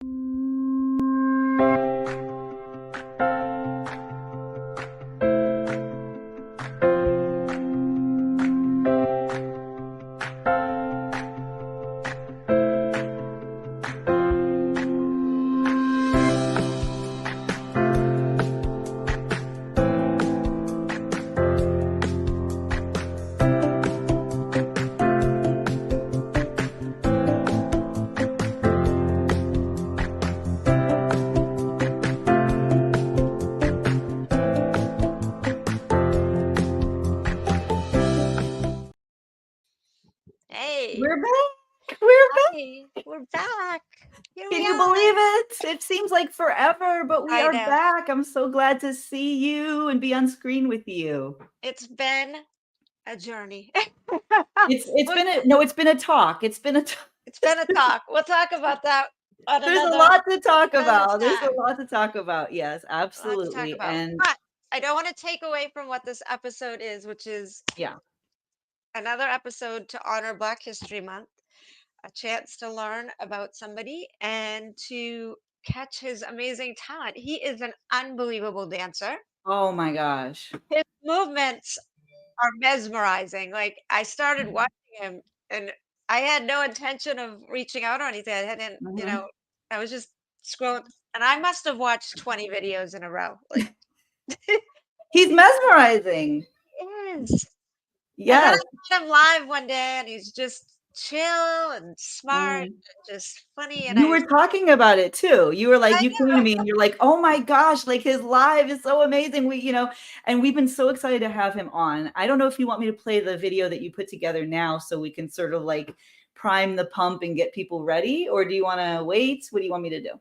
Hey, We're back. We're back. hi, we're back. Here Can we you are. believe it? It seems like forever, but we I are know. back. I'm so glad to see you and be on screen with you. It's been a journey. It's We'll- been a no, it's been a talk. It's been a talk. It's been a talk. We'll talk about that on There's a another lot to talk about. There's a time. lot to talk about. Yes, A lot to talk absolutely. about. And But I don't want to take away from what this episode is, which is yeah. another episode to honor Black History Month, a chance to learn about somebody and to catch his amazing talent. He is an unbelievable dancer. Oh my gosh. His movements are mesmerizing. Like, I started watching him and I had no intention of reaching out or anything. I hadn't, Mhm. I was just scrolling and I must have watched 20 videos in a row. Like, He's mesmerizing. it is. And then I Yes. met him live one day and he's just chill and smart Mm. and just funny. And You I were was, talking about it too. You were like, I you came to know. me and you're like, oh my gosh, like his live is so amazing. And we've been so excited to have him on. I don't know if you want me to play the video that you put together now so we can sort of like prime the pump and get people ready, or do you want to wait? What do you want me to do?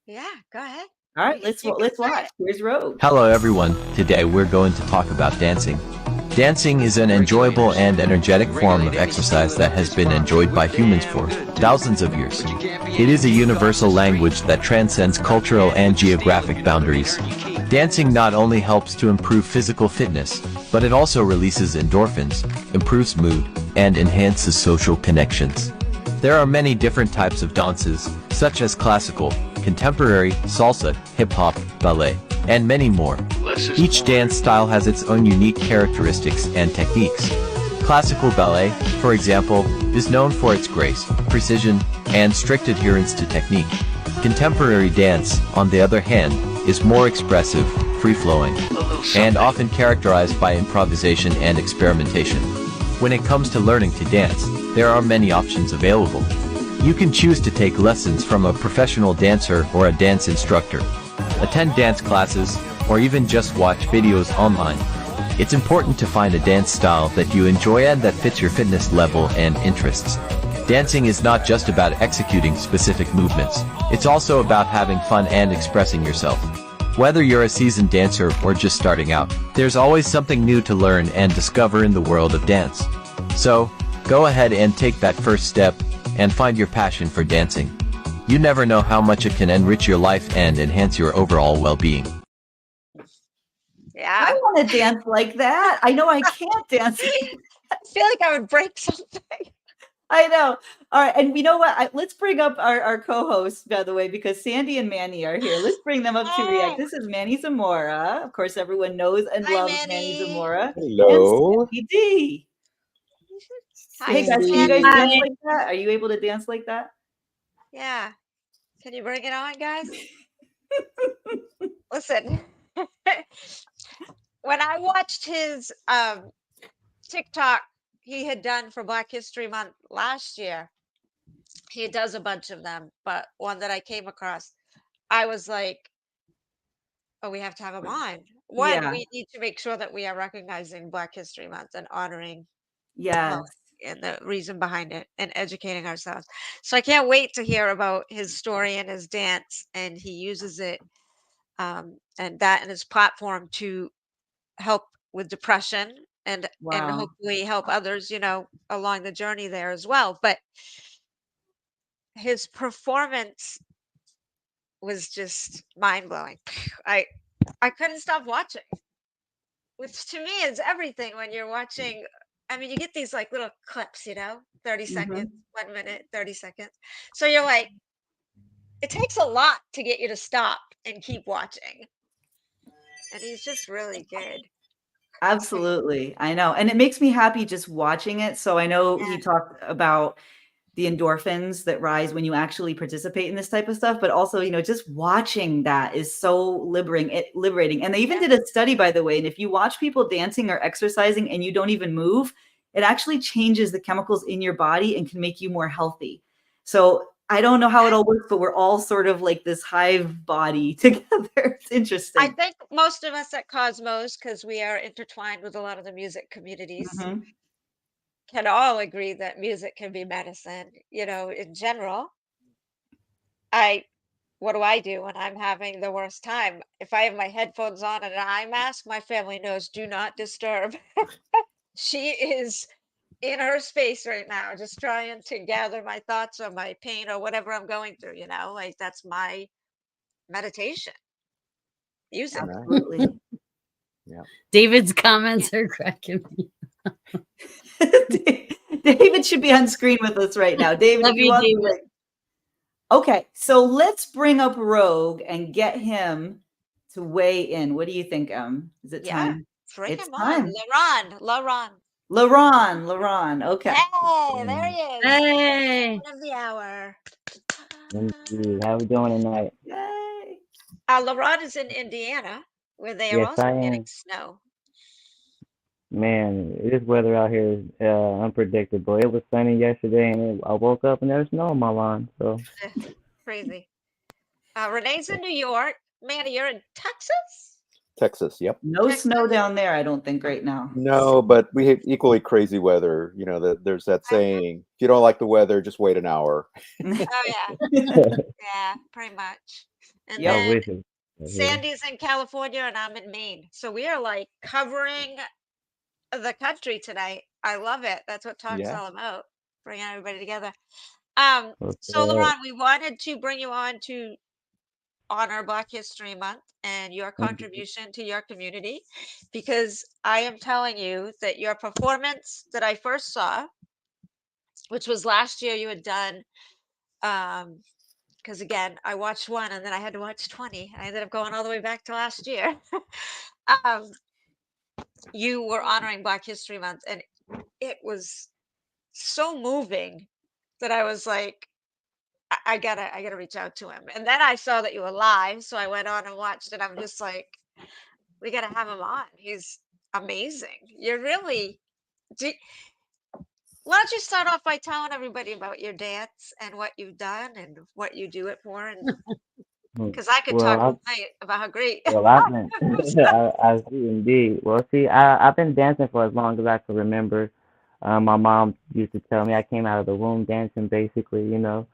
Yeah, go ahead. All right, let's You can play watch. it. Here's Rogue. Hello everyone, today we're going to talk about dancing. Dancing is an enjoyable and energetic form of exercise that has been enjoyed by humans for thousands of years. It is a universal language that transcends cultural and geographic boundaries. Dancing not only helps to improve physical fitness, but it also releases endorphins, improves mood, and enhances social connections. There are many different types of dances, such as classical, contemporary, salsa, hip-hop, ballet, and many more. Each dance style has its own unique characteristics and techniques. Classical ballet, for example, is known for its grace, precision, and strict adherence to technique. Contemporary dance, on the other hand, is more expressive, free-flowing, and often characterized by improvisation and experimentation. When it comes to learning to dance, there are many options available. You can choose to take lessons from a professional dancer or a dance instructor, attend dance classes, or even just watch videos online. It's important to find a dance style that you enjoy and that fits your fitness level and interests. Dancing is not just about executing specific movements, it's also about having fun and expressing yourself. Whether you're a seasoned dancer or just starting out, there's always something new to learn and discover in the world of dance. So, go ahead and take that first step, and find your passion for dancing. You never know how much it can enrich your life and enhance your overall well-being. Yeah. I want to dance like that. I know I can't dance. I feel like I would break something. I know. All right. And you know what? Let's bring up our co-hosts, by the way, because Sandy and Manny are here. Let's bring them up to react. Oh, This is Manny Zamora. Of course, everyone knows and hi, loves Manny Manny. Zamora. Hello. And Sandy D. Hi, Hey guys, can you guys Sandy. dance like that? Are you able to dance like that? Yeah. Can you bring it on, guys? Listen, when I watched his TikTok he had done for Black History Month last year, he does a bunch of them, but one that I came across, I was like, oh, we have to have him on. One, Yeah. we need to make sure that we are recognizing Black History Month and honoring Yes. and the reason behind it and educating ourselves. So I can't wait to hear about his story and his dance, and he uses it and that and his platform to help with depression and Wow. hopefully help others, along the journey there as well. But his performance was just mind blowing. I couldn't stop watching. Which to me is everything when you're watching. I mean, you get these like little clips, 30 seconds, Hmm. 1 minute, 30 seconds. So you're like, it takes a lot to get you to stop and keep watching. And he's just really good. Absolutely. I know. And it makes me happy just watching it. So I know Yeah. he talked about the endorphins that rise when you actually participate in this type of stuff, but also, you know, just watching that is so liberating. And they even Yeah. did a study, by the way, and if you watch people dancing or exercising and you don't even move, it actually changes the chemicals in your body and can make you more healthy. So I don't know how it all works, but we're all sort of like this hive body together. It's I interesting. think most of us at Cosmos, because we are intertwined with a lot of the music communities, Mhm. can all agree that music can be medicine. You know, in general, I what do I do when I'm having the worst time? If I have my headphones on and an eye mask, my family knows do not disturb. She is in her space right now, just trying to gather my thoughts or my pain or whatever I'm going through, you know, like that's my meditation. Music. Nice. Absolutely. Yeah. David's comments are cracking me. David should be on screen with us right now. David, Love if you you, want to, David. like, okay, so let's bring up Rogue and get him to weigh in. What do you think, Is it Yeah. time? Bring It's him on. time. LaRon. LaRon. Okay. Hey, there he is. Hey. Man of the hour. Indeed. How we doing tonight? Yay. LaRon is in Indiana, where they are Yes, also I getting am. snow. Man, this weather out here is unpredictable. It was sunny yesterday, and I woke up and there was snow on my lawn. So Crazy. Renee's in New York. Manny, you're in Texas? Texas, yep. No Texas? snow down there, I don't think, right now. No, but we have equally crazy weather. You know, there's that saying, if you don't like the weather, just wait an hour. Oh, yeah. Yeah, pretty much. And Yep. I then wish it was here. Sandy's in California and I'm in Maine. So we are like covering the country tonight. I love it. That's what Talk's Yeah. all about, bringing everybody together. What's So up? LaRon, we wanted to bring you on to honor Black History Month and your contribution to your community, because I am telling you that your performance that I first saw, which was last year, you had done, because again, I watched one and then I had to watch 20. I ended up going all the way back to last year. um, you were honoring Black History Month, and it was so moving that I was like, I gotta reach out to him. And then I saw that you were live, so I went on and watched it. I'm just like, we gotta have him on. He's amazing. You're really. Do, why don't you start off by telling everybody about your dance and what you've done and what you do it for? And because I could talk all night about how great. I've been, I see indeed. Well, see, I've been dancing for as long as I can remember. My mom used to tell me I came out of the womb dancing, basically, you know.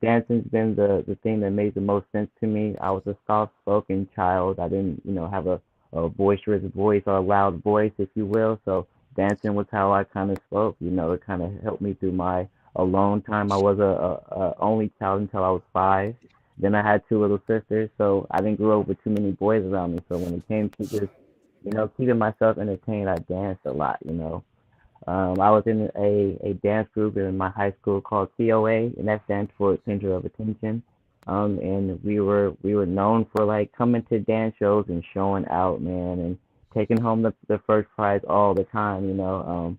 Dancing's been the thing that made the most sense to me. I was a soft-spoken child. I didn't, you know, have a boisterous voice or a loud voice, if you will. So dancing was how I kind of spoke. You know, it kind of helped me through my alone time. I was a only child until I was 5. Then I had 2 little sisters, so I didn't grow up with too many boys around me. So when it came to just, you know, keeping myself entertained, I danced a lot, you know. I was in a dance group in my high school called COA, and that stands for Center of Attention. And we were known for like coming to dance shows and showing out, man, and taking home the first prize all the time, you know.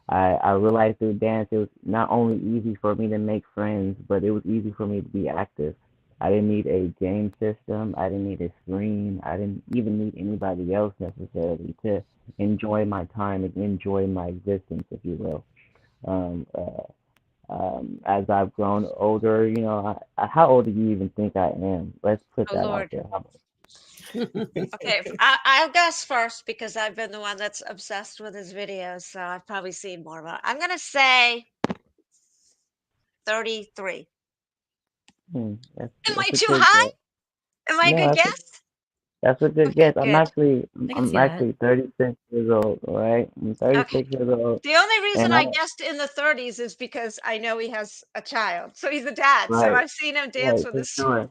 I realized through dance it was not only easy for me to make friends, but it was easy for me to be active. I didn't need a game system. I didn't need a screen. I didn't even need anybody else necessarily to enjoy my time and enjoy my existence, if you will. Um, as I've grown older, you know, how old do you even think I am? Let's put Oh that out Lord. there. Okay, I'll guess first because I've been the one that's obsessed with his videos, so I've probably seen more about it. I'm gonna say 33. That's Am I a too good high? guess. Am I a No, good guess? that's a good Okay, guess. I'm good. actually I can I'm see that. actually 36 years old. All right, I'm Okay. 36 years old, The only reason and I guessed in the 30s is because I know he has a child. So he's a dad. So right, I've seen him dance right, with for his. sure.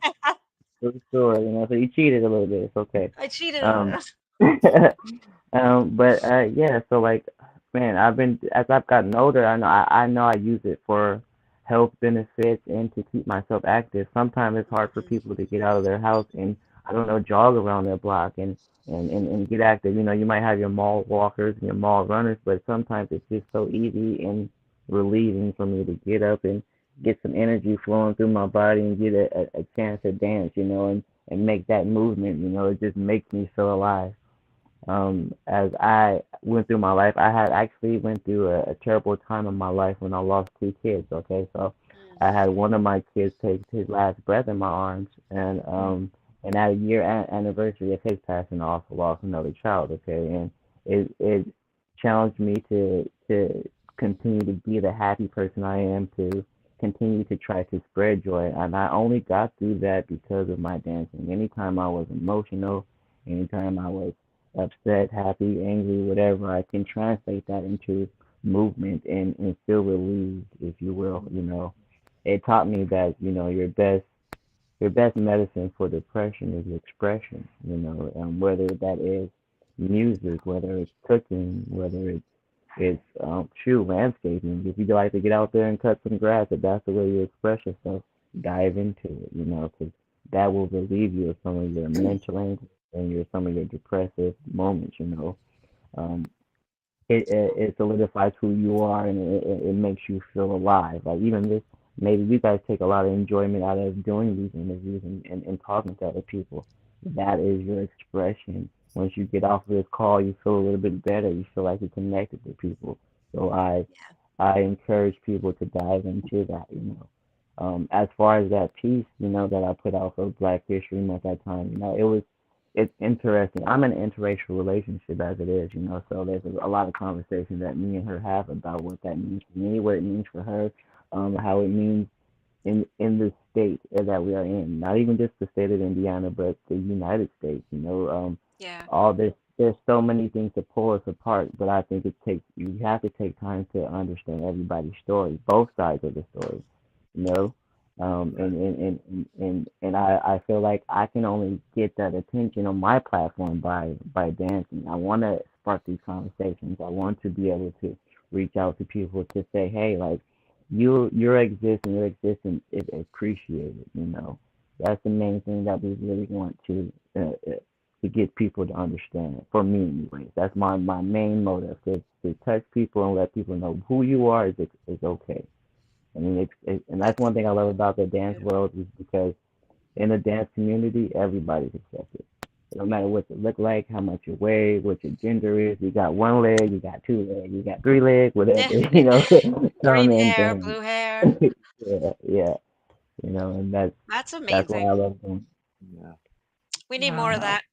For sure, you know, so you cheated a little bit. It's okay. I cheated a Um, little. but yeah. So like, man, as I've gotten older, I know I use it for health benefits and to keep myself active. Sometimes it's hard for Mhm. people to get out of their house and I don't know, jog around their block and get active. You know, you might have your mall walkers and your mall runners, but sometimes it's just so easy and relieving for me to get up and get some energy flowing through my body and get a chance to dance, you know, and make that movement, you know, it just makes me feel alive. As I went through my life, I had actually went through a terrible time in my life when I lost two kids. Okay, so I had one of my kids take his last breath in my arms, and at a year anniversary of his passing, I also lost another child. Okay, and it challenged me to continue to be the happy person I am, to continue to try to spread joy, and I only got through that because of my dancing. Anytime I was emotional, anytime I was upset, happy, angry, whatever, I can translate that into movement and feel relieved, if you will. You know, it taught me that your best medicine for depression is expression. You know, whether that is music, whether it's cooking, whether it's shoot landscaping. If you like to get out there and cut some grass, if that's the way you express yourself, dive into it. You know, because that will relieve you of some of your mental anguish and some of your depressive moments. You know, um, it solidifies who you are and it makes you feel alive. Like even this, maybe you guys take a lot of enjoyment out of doing these interviews and talking to other people. That is your expression. Once you get off of this call, you feel a little bit better. You feel like you're connected with people. So I encourage people to dive into that. You know, as far as that piece, you know, that I put out for Black History Month that time, you know, it's interesting. I'm in an interracial relationship as it is, you know, so there's a lot of conversation that me and her have about what that means for me, what it means for her, how it means in the state that we are in. Not even just the state of Indiana, but the United States. You know, Yeah. all this. There's so many things to pull us apart, but I think you have to take time to understand everybody's story, both sides of the story. You know, and I feel like I can only get that attention on my platform by dancing. I want to spark these conversations. I want to be able to reach out to people to say, hey, like your existence is appreciated. You know, that's the main thing that we really want to get people to understand. For me, anyways, that's my main motive to touch people and let people know who you are is okay. I mean, and that's one thing I love about the dance Beautiful. world is because in the dance community, everybody's accepted. No matter what you look like, how much you weigh, what your gender is, you got one leg, you got two legs, you got three legs, whatever, Yeah. you know, come Green and hair, dance. blue hair. Yeah, yeah, you know, and That's that's why amazing. I love them. Yeah. We need more of Wow. that.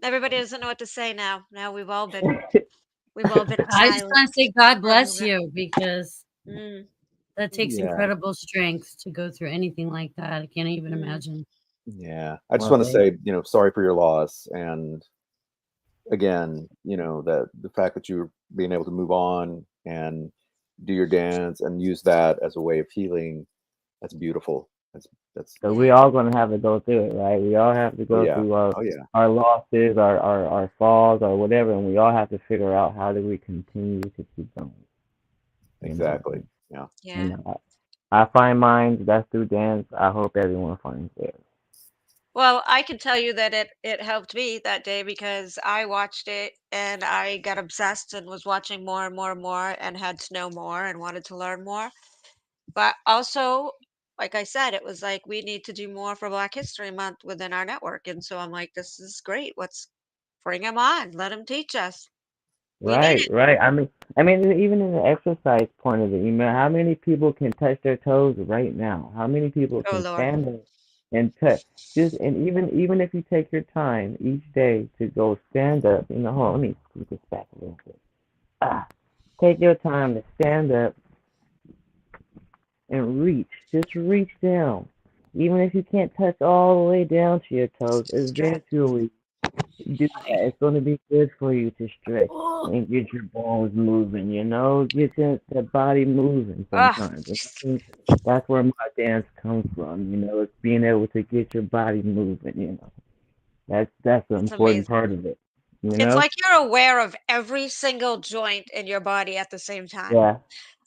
Everybody doesn't know what to say now. Now we've all been I just silent want to say God for a bless moment. you because Mm, that takes Yeah. incredible strength to go through anything like that. I can't even mm. imagine. Yeah. I just Well, want to thank say, sorry for your loss. And again, that the fact that you're being able to move on and do your dance and use that as a way of healing, that's beautiful. That's So we Yeah. all gonna have to go through it, right? We all have to oh go yeah. through our Oh yeah. our losses, our falls, or whatever, and we all have to figure out how do we continue to keep going. You know, Exactly. Yeah. Yeah. and I find mine. That's through dance. I hope everyone finds theirs. Well, I can tell you that it helped me that day because I watched it and I got obsessed and was watching more and more and more and had to know more and wanted to learn more. But also, like I said, it was like we need to do more for Black History Month within our network. And so I'm like, this is great. Let's bring him on. Let him teach us. We need Right, it. right. I mean, even in the exercise point of it, how many people can touch their toes right now? How many people Oh can Lord. stand there and touch? Just and even if you take your time each day to go stand up, hold on, let me scoot this back a little bit. Ah, take your time to stand up and reach. Just reach down. Even if you can't touch all the way down to your toes, Stretch. eventually do that. It's going to be good for you to stretch Oh, and get your bones moving, get the body moving Oh, sometimes. And I think that's where my dance comes from, it's being able to get your body moving. That's the that's important amazing. part of it, you It's know? like you're aware of every single joint in your body at the same time. Yeah,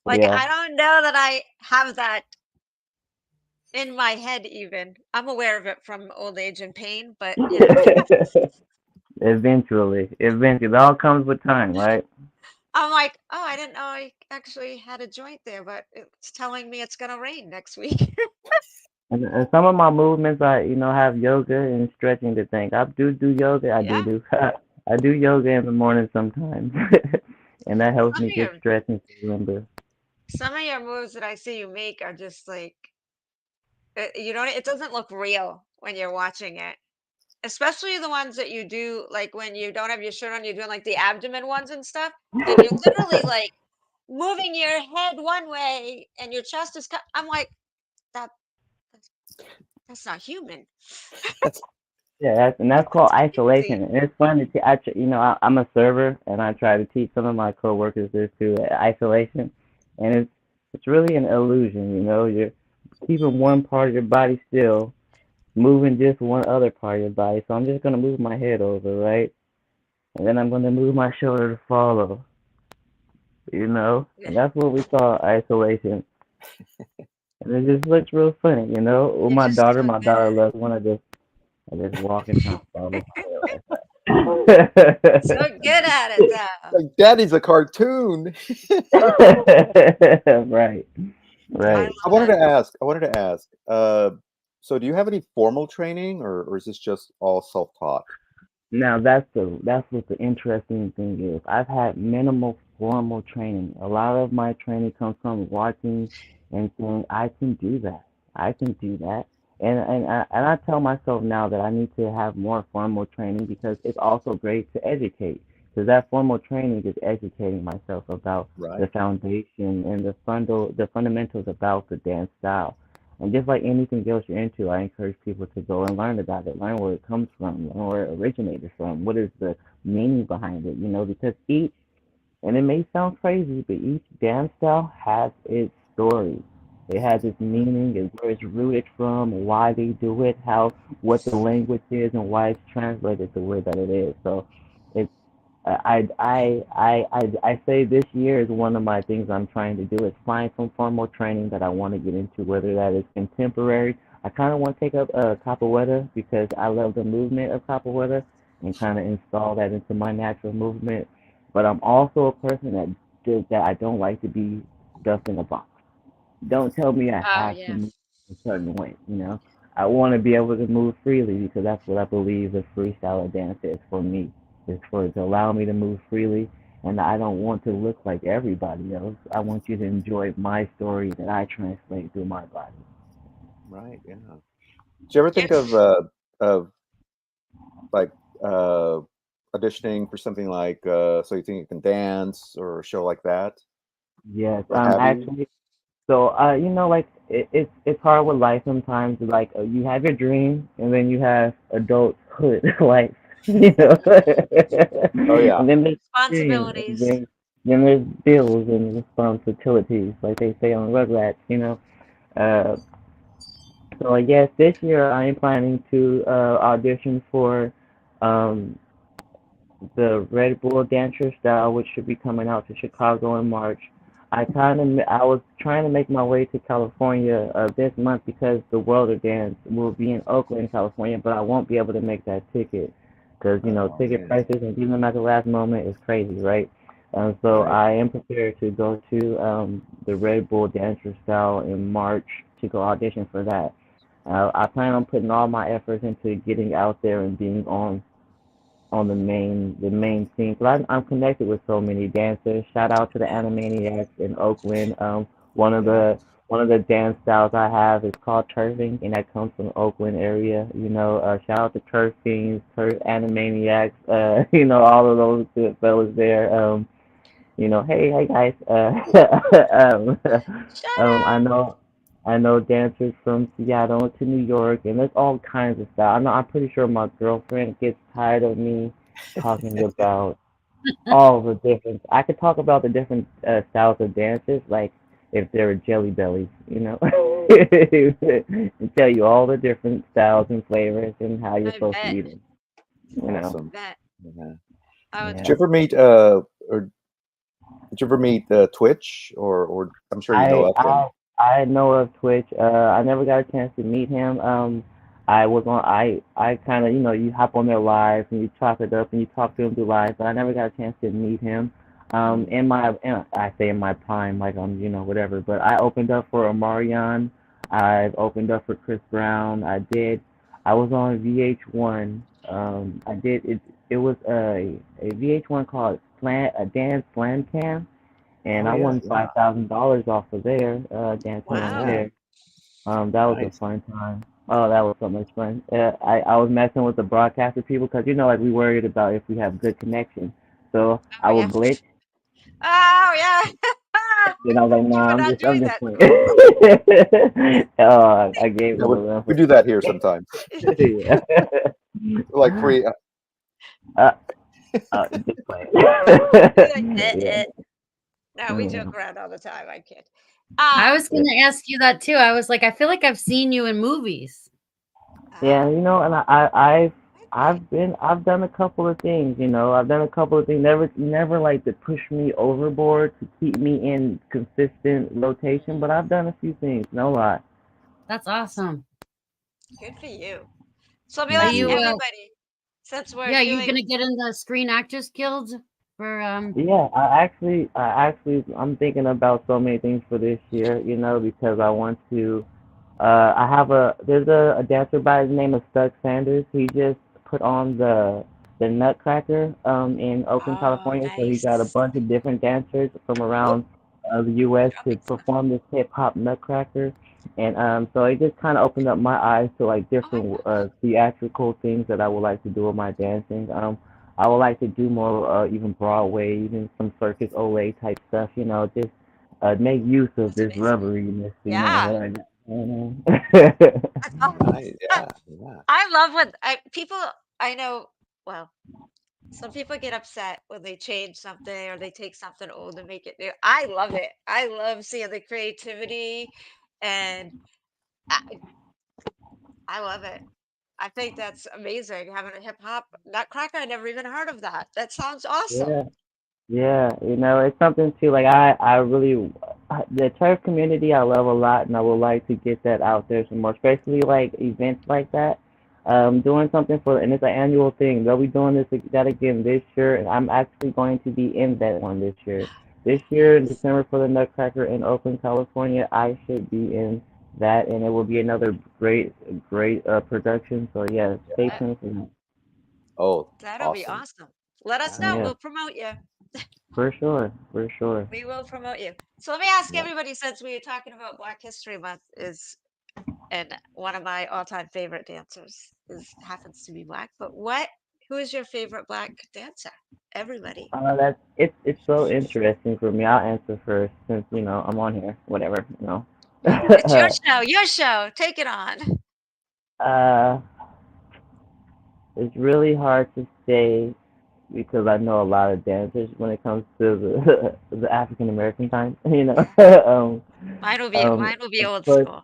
Like, Yeah. I don't know that I have that in my head even. I'm aware of it from old age and pain, but Eventually, it all comes with time, right? I'm like, oh, I didn't know I actually had a joint there, but it's telling me it's gonna rain next week. And some of my movements, I have yoga and stretching to think. I do yoga. I Yeah, do I do yoga in the morning sometimes, and that helps some me of get your stretched and remember. moves that I see you make are just like, you know, it doesn't look real when you're watching it. Especially the ones that you do, like when you don't have your shirt on, you're doing like the abdomen ones and stuff, and you're literally like moving your head one way and your chest is cut. I'm like, that that's, that's not human. That's Yeah, that's called That's isolation. crazy. And it's fun to I'm a server, and I try to teach some of my coworkers this too. Isolation, and it's really an illusion. You're keeping one part of your body still, moving just one other part of your body. So I'm just gonna move my head over, right, and then I'm gonna move my shoulder to follow. Yeah, And that's what we call isolation. And it just looks real funny. With you're my just daughter, so my good daughter at loves when I just walk and kind of follow it. So good at it, though. like Daddy's a cartoon. Right, I right. love it. I wanted to ask. So do you have any formal training, or is this just all self-taught? Now that's what the interesting thing is. I've had minimal formal training. A lot of my training comes from watching and saying, I can do that. I can do that. And I tell myself now that I need to have more formal training because it's also great to educate. Because that formal training is educating myself about the Right. foundation and the fundamentals about the dance style. And just like anything else you're into, I encourage people to go and learn about it, learn where it comes from, learn where it originated from, what is the meaning behind it, because and it may sound crazy, but each dance style has its story. It has its meaning, and where it's rooted from, why they do it, what the language is, and why it's translated the way that it is. So it's I say this year is one of my things I'm trying to do is find some formal training that I want to get into, whether that is contemporary. I kind of want to take up capoeira because I love the movement of capoeira and kind of install that into my natural movement. But I'm also a person that I don't like to be stuffed in a box. Don't tell me I Oh, have to yeah. move a certain way. I want to be able to move freely because that's what I believe the freestyle dance is for me. It's for to allow me to move freely, and I don't want to look like everybody else. I want you to enjoy my story that I translate through my body. Right. Yeah. Did you ever You're, think of like uh auditioning for something like So You Think You Can Dance or a show like that? Yes, Or have you? actually, so like it's hard with life sometimes. Like you have your dream, and then you have adulthood life, Oh yeah. and then there's dreams, and responsibilities. then there's bills and responsibilities, like they say on Rugrats. Uh, so I guess this year I am planning to audition for um the Red Bull Dancer Style, which should be coming out to Chicago in March. I was trying to make my way to California this month because the World of Dance will be in Oakland, California, but I won't be able to make that ticket because Oh ticket man. prices and getting them at the last moment is crazy, right? So Right. I am prepared to go to the Red Bull Dancer Style in March to go audition for that. I plan on putting all my efforts into getting out there and being on the main scene. So I'm connected with so many dancers. Shout out to the Animaniacs in Oakland. One of Yeah. the one of the dance styles I have is called turfing, and that comes from the Oakland area. Shout out to Turf Fiends, Turf Animaniacs. All of those good fellas there. Hey guys. Shut up. I know dancers from Seattle to New York, and there's all kinds of stuff. I'm pretty sure my girlfriend gets tired of me talking about all the different. I could talk about the different styles of dances, like if they were jelly bellies, and tell you all the different styles and flavors and how you're I supposed to bet. eat them. You know, Awesome. Bet. Yeah. I would Did you yeah. ever meet or Did you ever meet Twitch, or I'm sure you know I of him? I I know of Twitch. I never got a chance to meet him. I was on. I kind of you hop on their live and you chop it up and you talk to him through live, but I never got a chance to meet him. I say in my prime, like whatever. But I opened up for Omarion. I've opened up for Chris Brown. I was on VH1. I did it. It was a VH1 called a Dance Slam Cam, and Oh I yeah, won yeah. $5,000 off of there, dancing on Wow. there. That was a Nice. fun time. Oh, that was so much fun. I was messing with the broadcaster people because like we worried about if we have good connection. So Oh I yeah. would glitch. Oh yeah. Then I was like, You nah, were not I'm doing just that. playing. I gave Yeah, them a we run do that here sometimes. yeah. Like free. uh, just playing. You're like, yeah. No, we Yeah. joke around all the time. I kid. I was going to ask you that too. I was like, I feel like I've seen you in movies. Yeah, Oh, and okay. I've done a couple of things, I've done a couple of things, never like to push me overboard to keep me in consistent rotation, but I've done a few things, no lie. That's awesome. Good for you. So let me Are ask you, Yeah. everybody, since we're yeah, you doing going to get in the Screen Actors Guild for, Yeah, I'm thinking about so many things for this year, because I want to. There's a dancer by the name of Stuck Sanders. He just put on the Nutcracker in Oakland, oh, California. So he got a nice. bunch of different dancers from Whoop, around the U.S. to drumming stuff. perform this hip hop Nutcracker, and so it just kind of opened up my eyes to like Oh my different gosh. theatrical things that I would like to do with my dancing. I would like to do more even Broadway, even some circus Olay type stuff. Just make use of That's this amazing. rubberiness, Yeah. what I got. That's awesome. Nice. Yeah. Yeah. I love when people I know, well, some people get upset when they change something or they take something old and make it new. I love it. I love seeing the creativity and I, I love it. I think that's amazing having a hip hop nutcracker. I never even heard of that. That sounds awesome. Yeah. Yeah, it's something too. Like I really, the turf community I love a lot, and I would like to get that out there some more, especially like events like that. Doing something and it's an annual thing. They'll be doing that again this year, and I'm actually going to be in that one this year. This year in Nice. December for the Nutcracker in Oakland, California, I should be in that, and it will be another great production. So yeah, stay Uh, tuned for that. Oh, That'll be awesome. awesome. Let us Yeah. know. Yeah, We'll promote you. for sure, for sure. We will promote you. So let me ask Yeah. everybody, since we were talking about Black History Month, is and one of my all-time favorite dancers is happens to be black. But who is your favorite black dancer? Everybody. It's so interesting for me. I'll answer first since I'm on here. Whatever. It's your show. Your show. Take it on. uh, it's really hard to say because I know a lot of dancers when it comes to the African American time. Yeah. um, um, Mine will be of old course, school.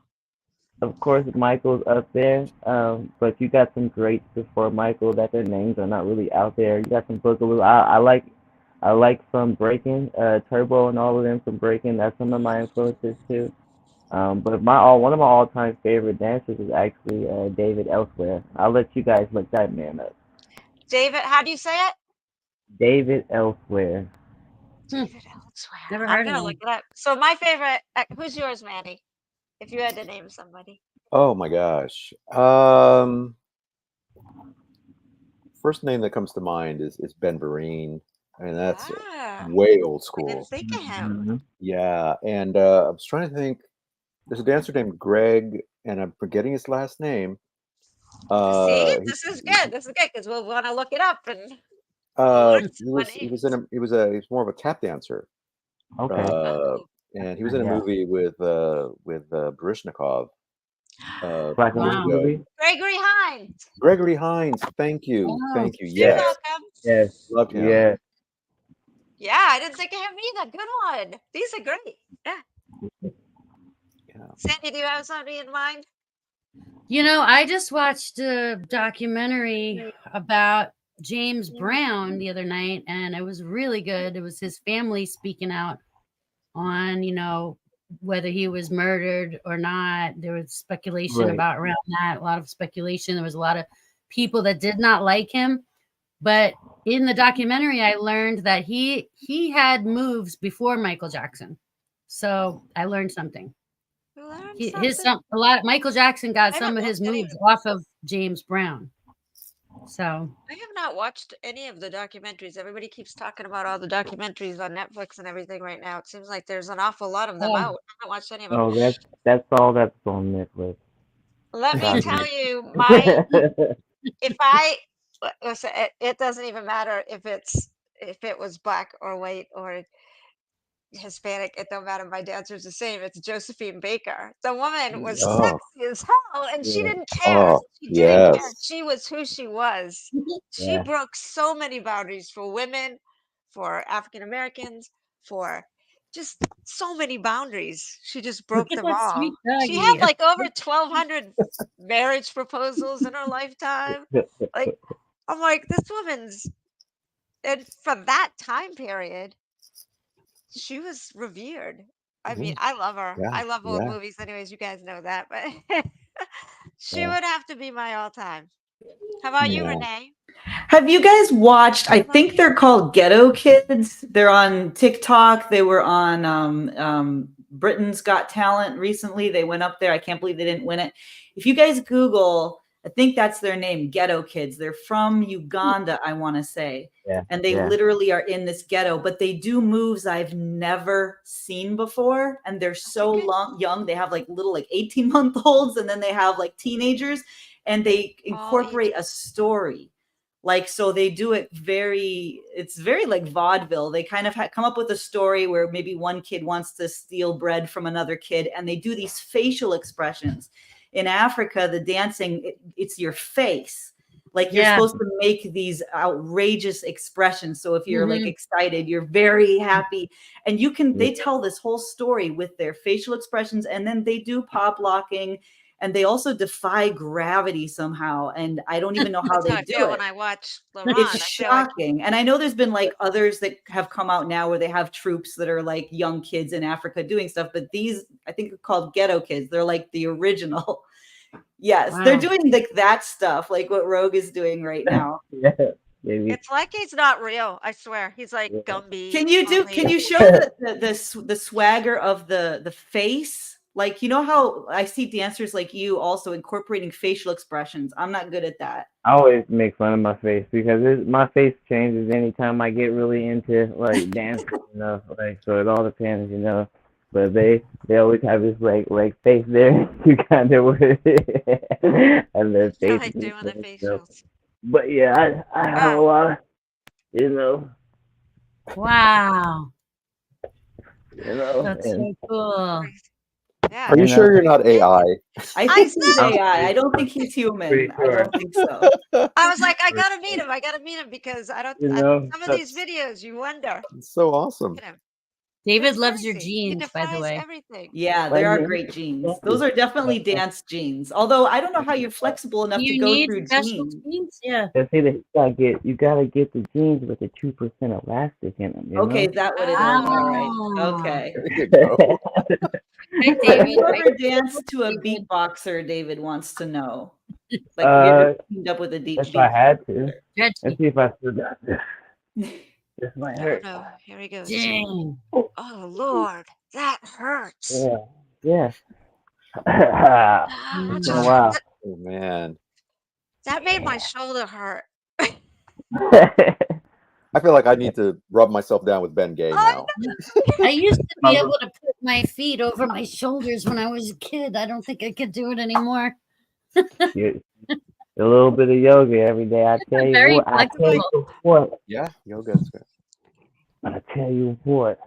Michael's up there. But you got some greats before Michael that their names are not really out there. You got some Boogaloo. I like from breaking, Turbo and all of them from breaking. That's some of my influences too. But one of my all time favorite dancers is actually David Elsewhere. I'll let you guys look that man up. David, how do you say it? David Elsewhere. David Elsewhere. never I'm heard of gonna look him. it up. So my favorite. Who's yours, Manny? If you had to name somebody. Oh my gosh. First name that comes to mind is Ben Vereen. I mean, that's Ah, way old I didn't school. think of him. Mhm. Yeah. And I was trying to think. There's a dancer named Greg, and I'm forgetting his last name. See, He, this is good. This is good because we'll want to look it up and learn some more names. he was more of a tap dancer. Okay. Uh, Oh, and he was in a Yeah. movie with Baryshnikov Black and years white Wow. ago. movie. Gregory Hines. Gregory Hines, thank you, Oh, thank you. You're Yes. Yes, welcome. Yes. loved him. Yes. Yeah, I didn't think of him either. Good one. These are great. Yeah. Yeah. Sandy, do you have somebody in mind? I just watched a documentary about James Brown the other night, and it was really good. It was his family speaking out on, whether he was murdered or not. There was speculation Right. about around that, a lot of speculation. There was a lot of people that did not like him. But in the documentary, I learned that he had moves before Michael Jackson. So I learned something. You learned Michael Jackson got I some haven't of his watched any moves of off of James Brown. So I have not watched any of the documentaries. Everybody keeps talking about all the documentaries on Netflix and everything right now. It seems like there's an awful lot of them oh, out. I haven't watched any of them. Oh, that's all that's on Netflix. Let me Gotcha. tell you, listen, it doesn't even matter if it was black or white or Hispanic, it don't matter. My dancer's the same. It's Josephine Baker. The woman was Oh, sexy as hell, and she Yeah. didn't care. oh, She didn't care. yes. She was who she was. She Yeah. broke so many boundaries for women, for African Americans, for just so many boundaries. She just look broke at them that all. sweet She had doggy. like over 1,200 marriage proposals in her lifetime. Like, I'm like, this woman's, and for that time period, she was revered. I mean, I love her. Yeah, I love old yeah. movies anyways, you guys know that, but she Yeah. would have to be my all-time. How about you, Yeah. Renee? Have you guys watched? I think they're called Ghetto Kids. They're on TikTok. They were on Britain's Got Talent recently. They went up there. I can't believe they didn't win it. If you guys Google, I think that's their name, Ghetto Kids. They're from Uganda, I want to say. Yeah. And they Yeah. literally are in this ghetto, but they do moves I've never seen before. And they're so young. They have like little 18-month-olds, and then they have like teenagers, and they incorporate a story. Like, so they do it it's very like vaudeville. They kind of come up with a story where maybe one kid wants to steal bread from another kid, and they do these facial expressions. In Africa, the dancing, it's your face. Like, you're supposed to make these outrageous expressions. So if you're like excited, you're very happy, and they tell this whole story with their facial expressions, and then they do pop locking, and they also defy gravity somehow. And I don't even know how That's they how I do feel it. when I watch LaRon. It's I feel like shocking. And I know there's been like others that have come out now where they have troops that are like young kids in Africa doing stuff, but these, I think, are called Ghetto Kids. They're like the original. Yes, they're doing like that stuff, like what Rogue is doing right now. Yeah. Maybe. it's like he's not real. I swear, he's like Gumby. Can you show the swagger of the face? Like, you know how I see dancers like you also incorporating facial expressions. I'm not good at that. I always make fun of my face because my face changes anytime I get really into like dancing, like, so it all depends, But they always have this like face there, you kind of with it, and their I face. like doing the facials. But yeah, I have a lot of, Wow. That's so cool. Yeah. Are you sure you're not AI? I think he's AI. I don't think he's human. I don't think so. I was like, I gotta meet him because some of these videos you wonder. It's so awesome. Look at him. David loves your jeans, by the way. Everything. Yeah, there are great jeans. Those are definitely dance jeans. Although I don't know how you're flexible enough to go through jeans. Yeah. You gotta get the jeans with the 2% elastic in them. Okay, is that what it is? All right. Okay. There you go. Have you ever danced to a beatboxer? David wants to know. Like, we ever teamed up with a deep. If I had to, let's see if I still got this. This might hurt. Oh, no. Here he goes. Dang. Oh Lord, that hurts. Yeah. It's been a while. Oh man. That made my shoulder hurt. I feel like I need to rub myself down with Ben Gay now. I used to be able to put my feet over my shoulders when I was a kid. I don't think I could do it anymore. A little bit of yoga every day. I tell you what. Yeah, yoga's good. I tell you what.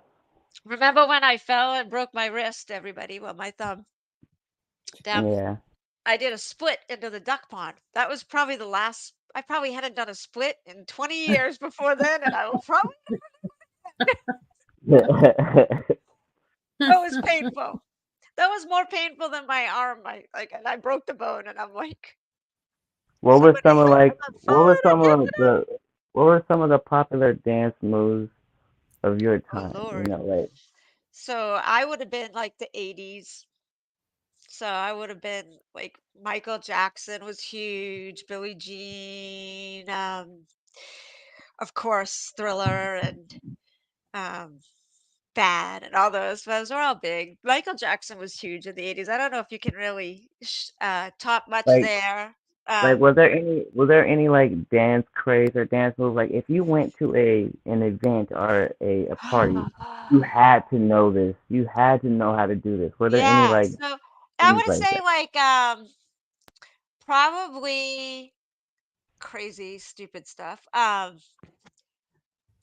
Remember when I fell and broke my wrist, everybody? Well, my thumb. Down. Yeah. I did a split into the duck pond. That was probably the last. I probably hadn't done a split in 20 years before then, and I will probably. That was painful. That was more painful than my arm. And I broke the bone, and I'm like. What was some of the what were some of the popular dance moves of your Oh time? Lord. Like So I would have been like the 80s. So I would have been like Michael Jackson was huge, Billie Jean, of course, Thriller and um, Bad and all those were all big. Michael Jackson was huge in the 80s. I don't know if you can really top much like there. like Um, was there any like dance craze or dance moves? Like if you went to an event or a party, you had to know this. You had to know how to do this. Were there any yeah, like so I moves would like say that? like probably crazy, stupid stuff.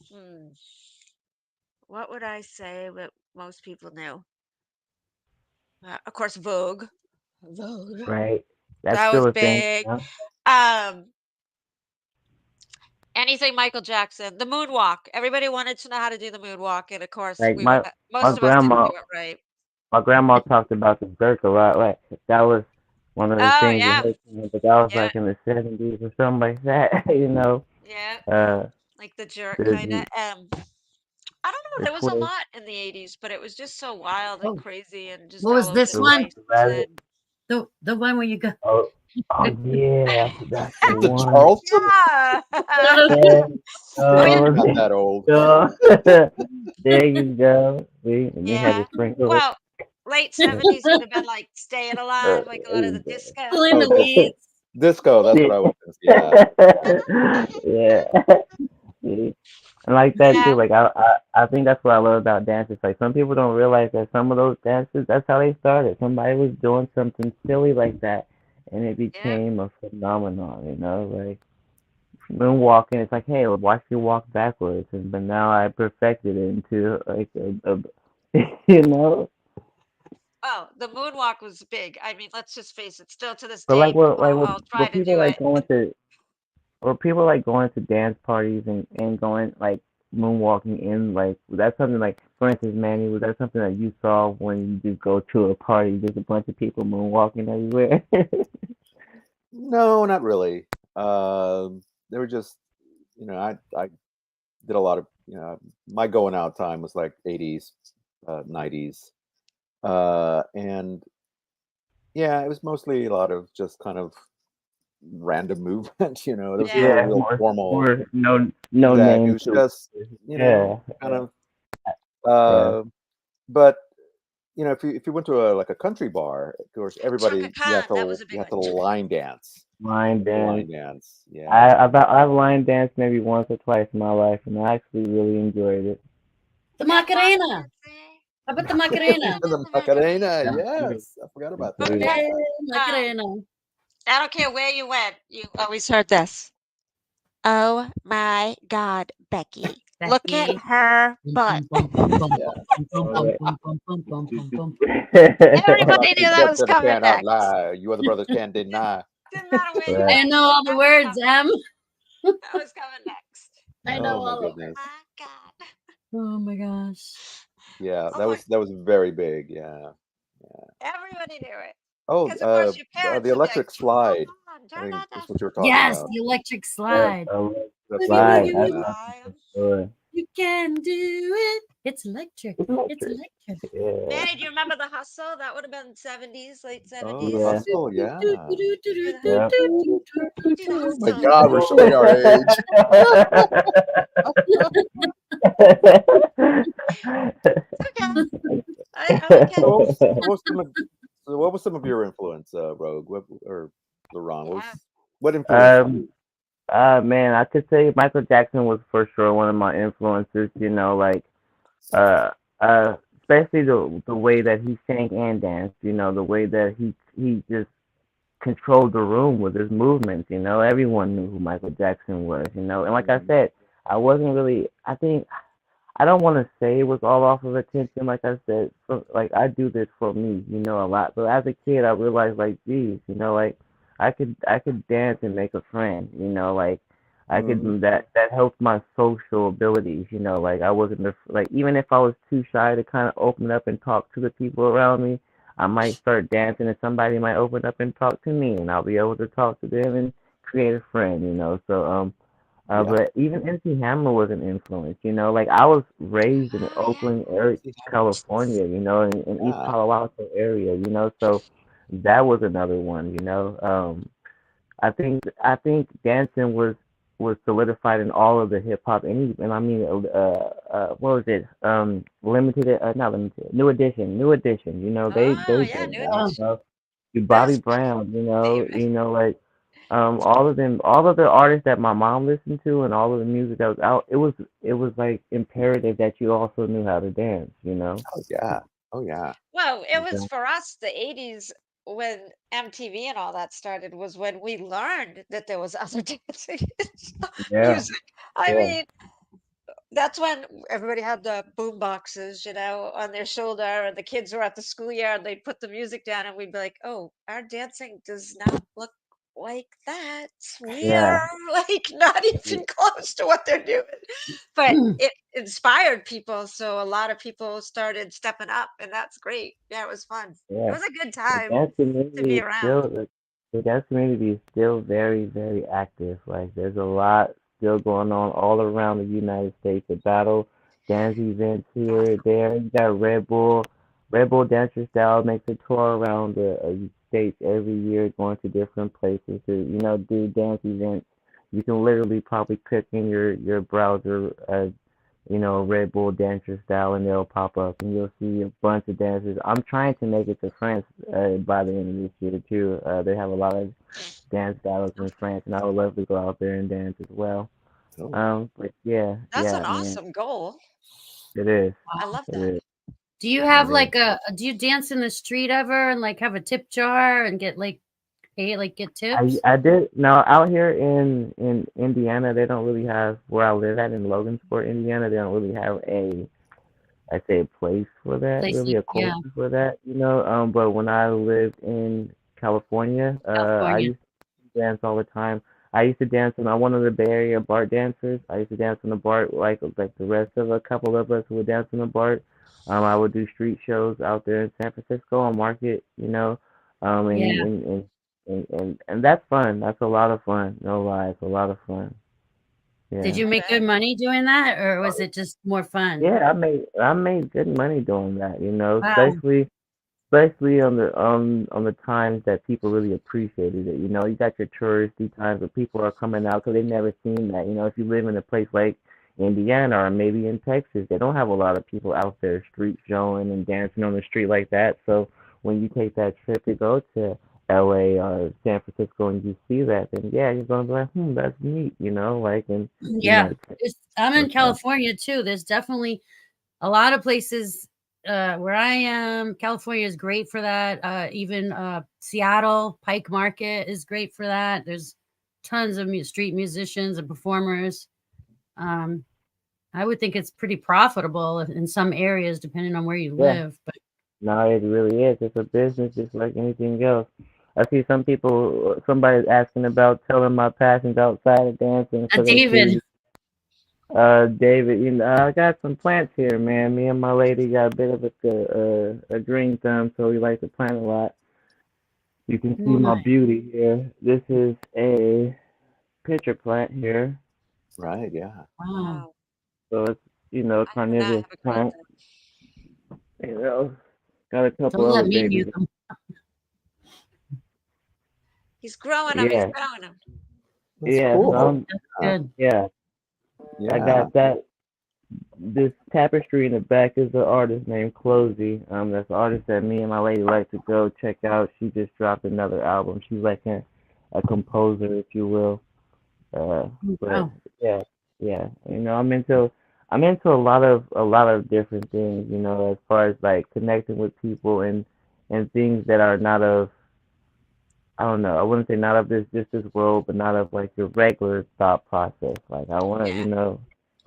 Hmm, what would I say that most people knew? Of course, Vogue. Vogue. Right? That's That was still a thing, big. you know? Um, anything Michael Jackson, the moonwalk. Everybody wanted to know how to do the moonwalk, and of course, Like my most of us didn't grandma do it right. my grandma talked about the jerk a lot. Like that was one of the Oh things in yeah, her time, but that was yeah, like in the 70s or something like that. You know, yeah. uh, Like the jerk the kind of. the, I don't know. the There was a twist, lot in the 80s, but it was just so wild and Oh, crazy and just what all was over this the one? place. rabbit. And The one where you go. Oh, oh yeah, that's the The one. Charleston? yeah. There you Oh yeah. I'm go. not There that old. you go. There you go. We had Yeah. to sprinkle it. Well, late 70s would have been like Staying Alive, like a There lot of you the go. disco. Still in Oh, the weeds. disco. That's what I was gonna say. Yeah. Yeah. See? And like that Yeah. too. Like I think that's what I love about dances. Like some people don't realize that some of those dances, that's how they started. Somebody was doing something silly like that, and it Yeah. became a phenomenon. You know, like moonwalking. It's like, hey, watch you walk backwards, and but now I perfected it into like you know. Oh, the moonwalk was big. I mean, let's just face it, still to this But day, like, what people like all what try to people do like it. going to or people like going to dance parties and going like moonwalking in like that's something like for instance, Manny, was that something that you saw when you just go to a party, just a bunch of people moonwalking everywhere? No, not really. They were just, I did a lot of, my going out time was like 80s, 90s, and yeah, it was mostly a lot of just kind of random movement. There was no Yeah. Yeah, real formal. more no Exactly, it name was to just, it. kind Yeah, of. yeah, But if you went to a country bar, of course, Chaka everybody you have Khan, that to was a you big have one. to Chaka. line dance. line The dance. line dance, yeah. I've line danced maybe once or twice in my life, and I actually really enjoyed it. The Yeah, line Macarena. dancing. How about the Macarena? The Macarena, That's true. yes, I forgot That's about that. true. Okay. Hey, Um, Macarena. I don't care where you went, you always heard this. Oh my God, Becky. Look at Becky. her Bum, butt. bum, bum, bum, bum, Yeah. bum, All bum, right. bum, bum, bum, bum, bum, bum. About Everybody two knew that butts was that I coming cannot next. lie. You other brothers can't deny. Didn't matter where you Right. I went. know all the That was words, coming. Em. That was coming next. I Oh know my all the Oh words. goodness. my God. Oh my gosh. Yeah, Oh that my, was very big. Yeah. Yeah. everybody knew it. Oh, Because of course your the parents would be like, electric slide. come on, I turn think that down. that's what you were talking Yes, about. the electric Yes, slide. That's Boogie, another slide. boogie, one. woogie. Yeah. That's for sure. You can do it. It's electric. It's It's electric. electric. Yeah. Manny, do you remember the hustle? That would have been 70s, late Oh, the 70s. Yeah. hustle. Yeah. Do the, Yeah. do the Oh my hustle. God, we're showing our age. It's okay. I'm okay. So what was some of your influence, Rogue, or LaRon? Yeah. What influenced um, you? man, I could say Michael Jackson was for sure one of my influences. You know, like uh, especially the way that he sang and danced. You know, the way that he just controlled the room with his movements. You know, everyone knew who Michael Jackson was. You know, and like I Mhm. said, I wasn't really. I think I don't want to say it was all off of attention. Like I said, like I do this for me, you know, a lot. But as a kid, I realized, like, geez, you know, like I could dance and make a friend. You know, like I could Mhm. that helped my social abilities. You know, like I wasn't like even if I was too shy to kind of open up and talk to the people around me, I might start dancing, and somebody might open up and talk to me, and I'll be able to talk to them and create a friend. You know, so Yeah. But even MC Hammer was an influence, you know. Like I was raised in Oh, yeah. Oakland area, California, you know, in East Yeah. Palo Alto area, you know. So that was another one, you know. I think dancing was solidified in all of the hip hop and I mean what was it limited not limited new edition, you know, Oh, they yeah, did New that, Oh, you Edition. know, to That Bobby was my Brown, favorite. like all of them, all of the artists that my mom listened to and all of the music that was out, it was like imperative that you also knew how to dance, you know. Oh yeah. Oh yeah. Well, it was Yeah, for us, the 80s when MTV and all that started was when we learned that there was other dancing yeah, music. I yeah, mean, that's when everybody had the boom boxes, on their shoulder, and the kids were at the schoolyard. They'd put the music down, and we'd be like, "Oh, our dancing does not look like that. We are yeah, like not even close to what they're doing." But it inspired people, so a lot of people started stepping up, and that's great. Yeah, it was fun. It yeah. was a good The time dance to community be is around. still the dance community is still very, very active. Like there's a lot still going on all around the United States. The battle dance events here, Awesome. there. You got Red Bull. Red Bull Dancer Style makes a tour around the states every year, going to different places to do dance events. You can literally probably click in your browser Red Bull dancer style, and they'll pop up, and you'll see a bunch of dancers. I'm trying to make it to France by the end of this year too. They have a lot of dance battles in France, and I would love to go out there and dance as well. Oh, But yeah, That's an yeah, man, awesome goal. it is, I love it that. is, do you it have is. like do you dance in the street ever and like have a tip jar and get like pay like get I tips? I did no out here in Indiana. They don't really have where I live at in Logansport, Indiana. They don't really have I'd say a place for that, Place really you, a yeah, culture for that, you know. But when I lived in California, I California. used to dance all the time. I used to dance on one of the Bay Area BART dancers. I used to dance on the BART like the rest of a couple of us who would dance on the BART. I would do street shows out there in San Francisco on Market, you know. Yeah. And that's fun. That's a lot of fun. No lie, it's a lot of fun. Did Yeah. you I make good bet. money doing that, or was it just more fun? Yeah, I made good money doing that, you know, Wow. especially on the times that people really appreciated it. You know, you got your touristy times where people are coming out because they've never seen that. You know, if you live in a place like Indiana or maybe in Texas, they don't have a lot of people out there street showing and dancing on the street like that. So when you take that trip to go to LA or San Francisco and you see that, then yeah, you're gonna be like, that's neat, you know, like and you Yeah. know, I'm in uh, California too. There's definitely a lot of places where I am. California is great for that. Even Seattle Pike Market is great for that. There's tons of street musicians and performers. Um, I would think it's pretty profitable in some areas, depending on where you yeah. live. But No, it really is. It's a business just like anything else. I see some people, somebody's asking about telling my passions outside of dancing for their David, kids. David, I got some plants here, man. Me and my lady got a bit of a green thumb, so we like to plant a lot. You can see my nice. beauty here. This is a pitcher plant here. right. Yeah. Wow. Wow. So it's, I do not carnivorous have a green plant. thumb. You know, got a couple Don't let other me mute babies. them. He's growing them. He's Yeah, growing them. That's yeah. So cool. That's Yeah. good. yeah, I Yeah. got that. This tapestry in the back is the artist named Closey. That's the artist that me and my lady like to go check out. She just dropped another album. She's like a composer, if you will. But Wow. yeah, yeah. I'm into a lot of different things. As far as like connecting with people and things that are not of I don't know. I wouldn't say not of this world, but not of like your regular thought process. Like I want to, Yeah.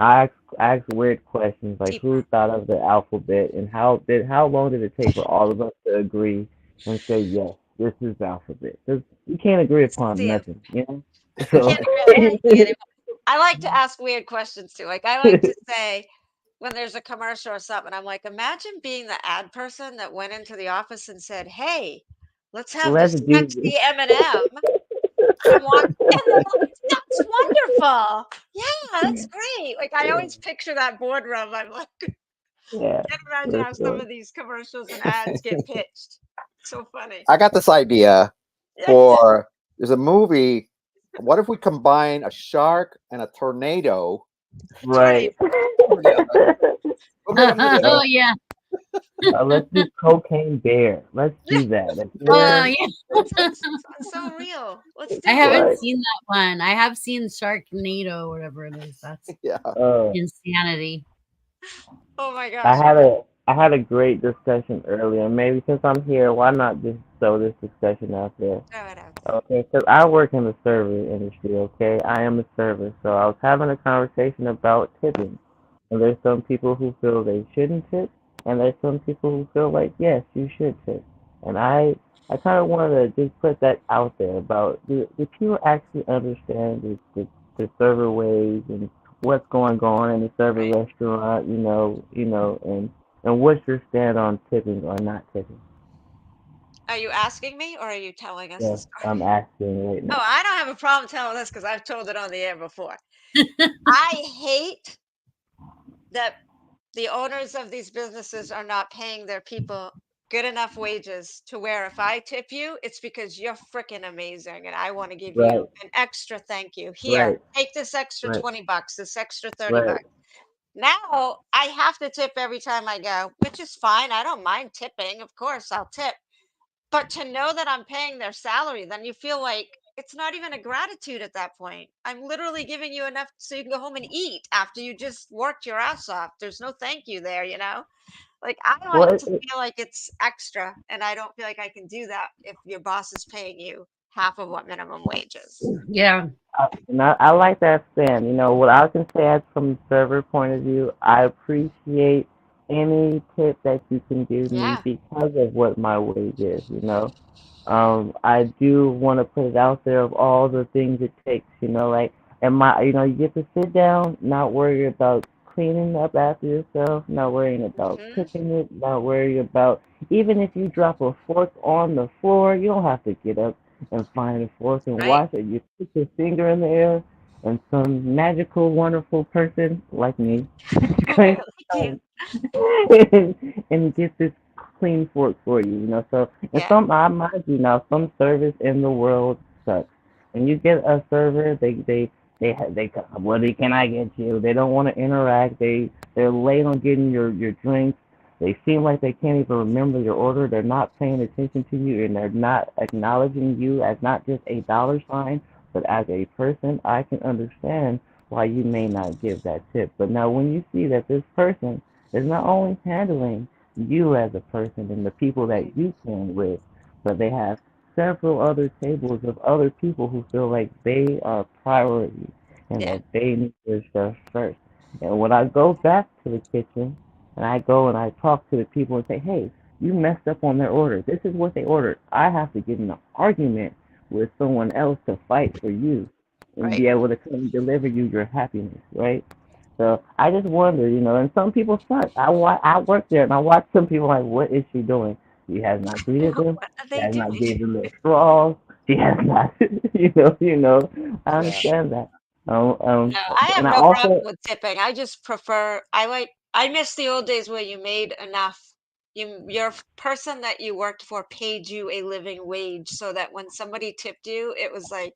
I ask weird questions like who Deeper. thought of the alphabet and how long did it take for all of us to agree and say yes, this is the alphabet? Because you can't agree upon See, nothing, you know. you So can't agree on anything anymore. I like to ask weird questions too. Like I like to say when there's a commercial or something, I'm like, imagine being the ad person that went into the office and said, "Hey, let's have the let's do sexy M&M." And walk, and they're like, It's wonderful. Yeah, that's great. Like I always picture that boardroom. I'm like, Yeah, can't imagine for how some sure. of these commercials and ads get pitched. So funny. I got this idea Yeah. for there's a movie. What if we combine a shark and a tornado Right. together? We'll get them Oh together. yeah. Let's do Cocaine Bear. Let's do that. A Oh bear. yeah. It's so real. Let's do I it. haven't Right. seen that one. I have seen Sharknado, whatever it is. That's Yeah. insanity. Oh my I gosh. had a great discussion earlier. Maybe since I'm here, why not just throw this discussion out there? Throw it out. Okay, because I work in the service industry. Okay, I am a server, so I was having a conversation about tipping. And there's some people who feel they shouldn't tip, and there's some people who feel like yes, you should tip. And I kind of wanted to just put that out there about do people actually understand the server ways and what's going on in the server Right. restaurant, and what's your stand on tipping or not tipping? Are you asking me or are you telling us the Yes, story? I'm asking right Oh, now. I don't have a problem telling this because I've told it on the air before. I hate that the owners of these businesses are not paying their people good enough wages to where if I tip you, it's because you're freaking amazing and I want to give you Right, an extra thank you. Here, right, take this extra right, 20 bucks, this extra 30 right. bucks. Now I have to tip every time I go, which is fine. I don't mind tipping. Of course, I'll tip. But to know that I'm paying their salary, then you feel like it's not even a gratitude at that point. I'm literally giving you enough so you can go home and eat after you just worked your ass off. There's no thank you there, you know? Like I Well, like to feel like it's extra, and I don't feel like I can do that if your boss is paying you half of what minimum wage is. Yeah. I like that stand. What I can say as from the server point of view, I appreciate any tip that you can give me Yeah, because of what my wage is. I do want to put it out there of all the things it takes. Like, you get to sit down, not worry about cleaning up after yourself, not worrying about hmm, cooking it, not worry about even if you drop a fork on the floor, you don't have to get up and find a fork and right. wash it. You put your finger in the air, and some magical, wonderful person like me is going to Thank you. come and get this clean fork for you. So, and Yeah, I mind you now, some service in the world sucks. When you get a server, what can I get you? They don't want to interact. They're late on getting your drinks. They seem like they can't even remember your order. They're not paying attention to you, and they're not acknowledging you as not just a dollar sign, but as a person. I can understand why you may not give that tip. But now, when you see that this person is not only handling you as a person and the people that right. you can with, but they have several other tables of other people who feel like they are priority and Yeah, that they need their stuff first. And when I go back to the kitchen and I go and I talk to the people and say, hey, you messed up on their order. This is what they ordered. I have to get in an argument with someone else to fight for you and right. be able to come and deliver you your happiness, right? So I just wonder, and some people suck. I work there and I watch some people like, what is she doing? She has not greeted them. What are She they has not doing? gave them their straws. She has not, I Yeah. understand that. No, I And have I no problem also, with tipping. I just prefer I miss the old days where you made enough. Your person that you worked for paid you a living wage so that when somebody tipped you, it was like,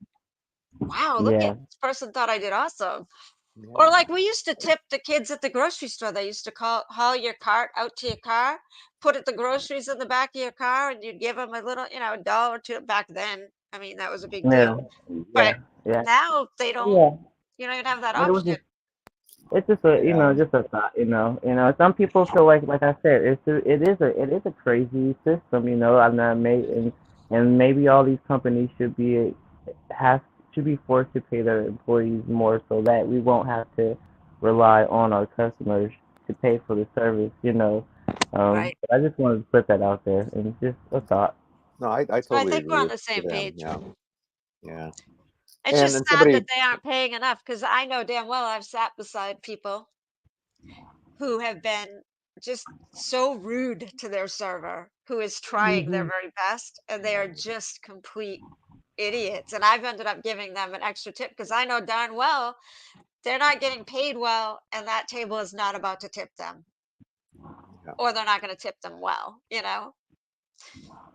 wow, look at yeah, this person thought I did awesome. Or Yeah. like we used to tip the kids at the grocery store. They used to haul your cart out to your car, put the groceries in the back of your car, and you'd give them a little, a dollar or two back then. I mean, that was a big yeah, deal. yeah, But yeah, now they don't, yeah. you don't even have that It was option. just it's just a Yeah. just a thought, some people feel like I said, it is a crazy system, and maybe all these companies have should be forced to pay their employees more so that we won't have to rely on our customers to pay for the service, Right. but I just wanted to put that out there and just a thought. No, I So I totally think we're agree on with the same them. page. Yeah. Yeah. It's And just then sad somebody, that they aren't paying enough because I know damn well I've sat beside people who have been just so rude to their server who is trying their Hmm. very best and they are just complete. idiots. And I've ended up giving them an extra tip because I know darn well they're not getting paid well, and that table is not about to tip them, Yeah. or they're not going to tip them well.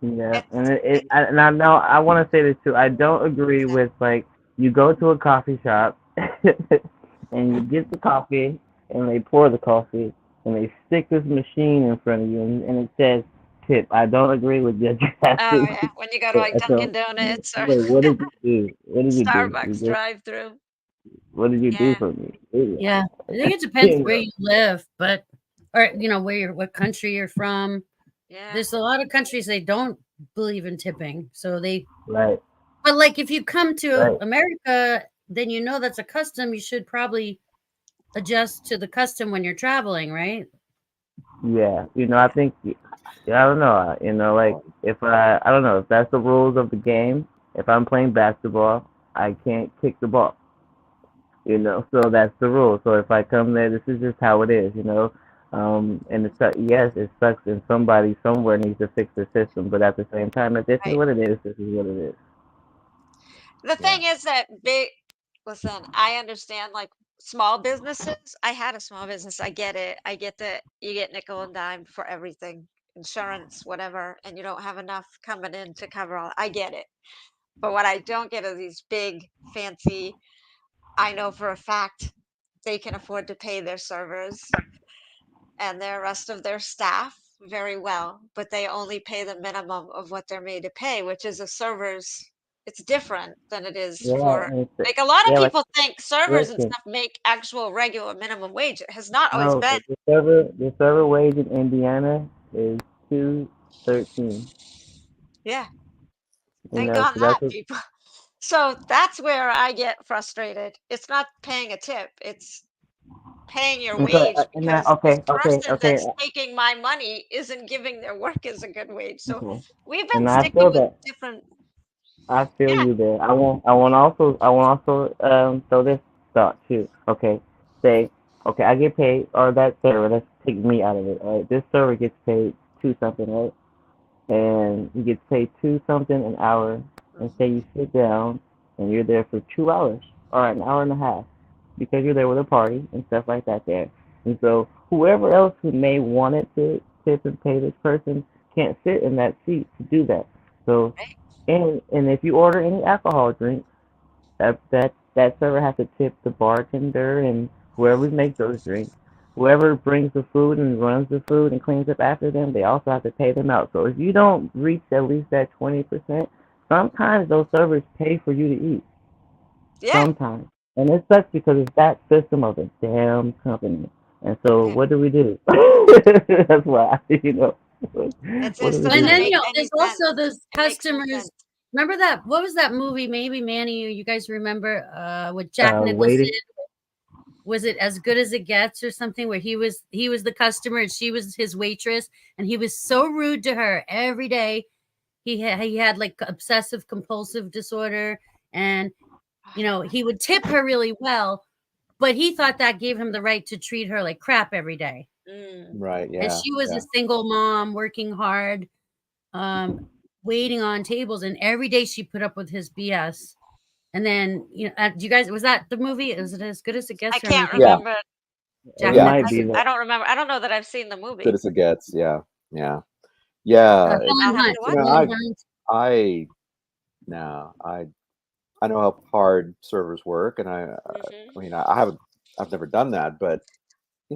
Yeah, It's and I know I want to say this too. I don't agree with like you go to a coffee shop and you get the coffee and they pour the coffee and they stick this machine in front of you and it says tip. I don't agree with that oh drastic. yeah, when you go to like I Dunkin' don't. Donuts or Wait, what did you do? What did you do? You Starbucks just drive-through. what did you do Yeah, for me? Yeah. Yeah, I think it depends You where know, you live, but or what country you're from. yeah, There's a lot of countries they don't believe in tipping, so they. right, But like if you come to right. America, then you know that's a custom. You should probably adjust to the custom when you're traveling, right? Yeah, I yeah. think, yeah, I don't know, like Well, if I don't know if that's the rules of the game. If I'm playing basketball, I can't kick the ball, so that's the rule. So if I come there, this is just how it is. And yes, it sucks, and somebody somewhere needs to fix the system. But at the same time, if this is Right. what it is, this is what it is. The yeah. thing is that big listen, I understand like small businesses. I had a small business. I get it. I get that you get nickel and dime for everything, insurance, whatever, and you don't have enough coming in to cover all. I get it. But what I don't get are these big, fancy, I know for a fact they can afford to pay their servers and the rest of their staff very well, but they only pay the minimum of what they're made to pay, which is a server's. It's different than it is Yeah, for and like a lot of yeah, like people think servers and listen, stuff make actual regular minimum wage. It has not always no, been. the server wage in Indiana is 213. Yeah, think on So that, that's what. people. So that's where I get frustrated. It's not paying a tip, it's paying your Okay, wage and that, because this person okay, that's taking my money isn't giving their workers a good wage. So okay. we've And been I sticking feel with that. different. I feel Yeah, you there. I want also throw this thought too. Okay, say, okay, I get paid, or that server. Let's take me out of it. All right, this server gets paid two something, right? And he gets paid two something an hour. And mhm, say you sit down and you're there for 2 hours or an hour and a half because you're there with a party and stuff like that there. And so whoever else who may want it to tip and pay this person can't sit in that seat to do that. So right? and if you order any alcohol drink, that server has to tip the bartender and whoever makes those drinks. Whoever brings the food and runs the food and cleans up after them, they also have to pay them out. So if you don't reach at least that 20%, sometimes those servers pay for you to eat. Yeah, Sometimes. And it sucks because it's that system of a damn company. And so yeah. what do we do? That's why, It what do just we And doesn't then do? make there's any sense. also those It makes no customers. sense. Remember that? What was that movie? Maybe Manny, you guys remember? With Jack Nicholson. Waiting. Was it As Good as It Gets or something? Where he was the customer and she was his waitress, and he was so rude to her every day. He had like obsessive compulsive disorder, and he would tip her really well, but he thought that gave him the right to treat her like crap every day. Mm, Right. And Yeah. she was a Yeah. single mom working hard, um, waiting on tables, and every day she put up with his BS. And then, do you guys, was that the movie? Is it As Good as It I Gets, or am I can't Yeah. thinking remember. Jack It Yeah. might I, be Nicholson? that. I don't remember. I don't know that I've seen the Good movie. as it gets. Yeah. Yeah. Yeah. I'll Helen have Hunt. to You watch know, it. Helen Hunt. I, no, I know how hard servers work, and Hmm. I mean, I've never done that, but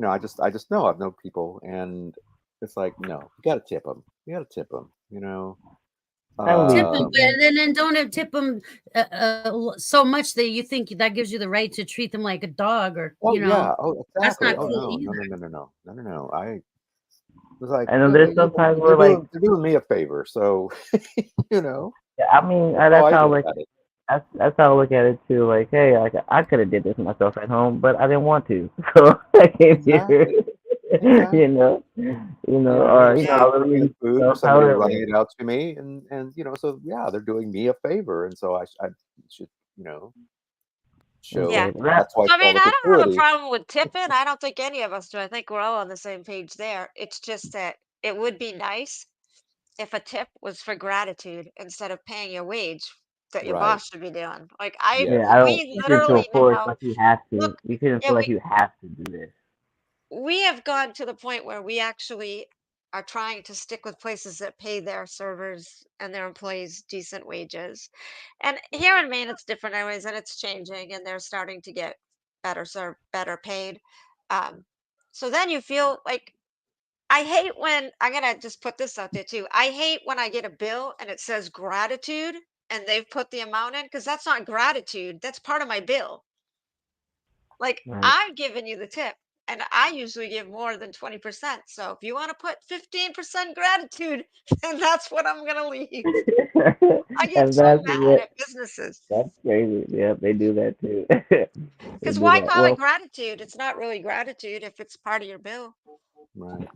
I just know I've known people, and it's like, no, you got to tip them. You got to tip them. At Tip least, them, Um, but then don't tip them so much that you think that gives you the right to treat them like a dog, or oh yeah, oh that's exactly. not Oh cool no, no, either. no, no, no, no, no, no, no. I was like, I know there's Mm-mm. sometimes they're where like, doing they're doing me a favor, so you know I mean, that's how that's I how look like at it. that's how I look at it too. Like, hey, like I could have did this myself at home, but I didn't want to, so I came here. Exactly, exactly. Or Yeah. Somebody I bringing relieve in food or myself somebody however. running it out to me, and so yeah, they're doing me a favor, and so I should Yeah. show. Okay, but that That's why So, it's I mean, called a I don't have a gratuity. problem with tipping. I don't think any of us do. I think we're all on the same page there. It's just that it would be nice if a tip was for gratitude instead of paying your wage. that your Right. boss should be doing. Like Yes. Yeah, I don't we push it to a literally force now like you have to. look. You shouldn't Yeah, feel like you have to do this. we have gone to the point where we actually are trying to stick with places that pay their servers and their employees decent wages. And here in Maine, it's different anyways, and it's changing, and they're starting to get better paid. Um, so then you feel like I hate when I'm gonna just put this out there too. I hate when I get a bill and it says gratitude and they've put the amount in because that's not gratitude. That's part of my bill. Like Right. I'm giving you the tip, and I usually give more than 20%. So if you want to put 15% gratitude, then that's what I'm gonna leave. I get And so that's mad what at businesses that's crazy. Yeah, they do that too. They because do why that. call it Well, gratitude? It's not really gratitude if it's part of your bill. Right.